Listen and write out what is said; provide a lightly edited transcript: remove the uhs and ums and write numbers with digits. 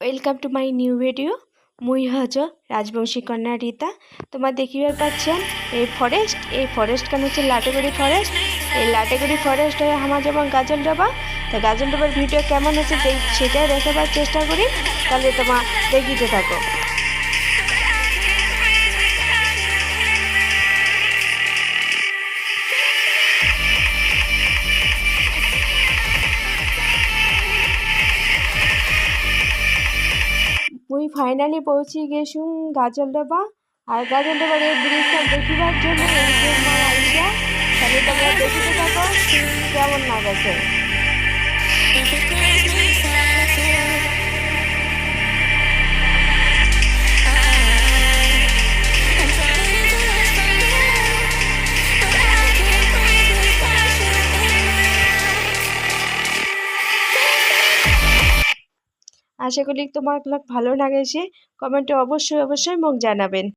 Welcome to my new video. মুই হজ রাজবংশী কন্যা রীতা। তোমার দেখিবার পাচ্ছেন এই ফরেস্ট কান হচ্ছে লাটেগুড়ি ফরেস্ট। এই লাটেগুড়ি ফরেস্ট হয়ে আমার যেমন গাজলডোবা, তো গাজলডোবার ভিডিও কেমন হচ্ছে সেটাই দেখাবার চেষ্টা করি, তাহলে তোমার দেখিতে থাকো। মুই ফাইনালি পৌঁছে গেছুম গাজলডোবা। আর গাজলডোবার এই ব্রিজটা দেখিবার জন্য আইসা, তাহলে তোমরা দেখিতে থাকো কেমন লাগাছে। আশা করি তোমার ভালো লাগেছে। কমেন্টে অবশ্যই মোক জানাবেন।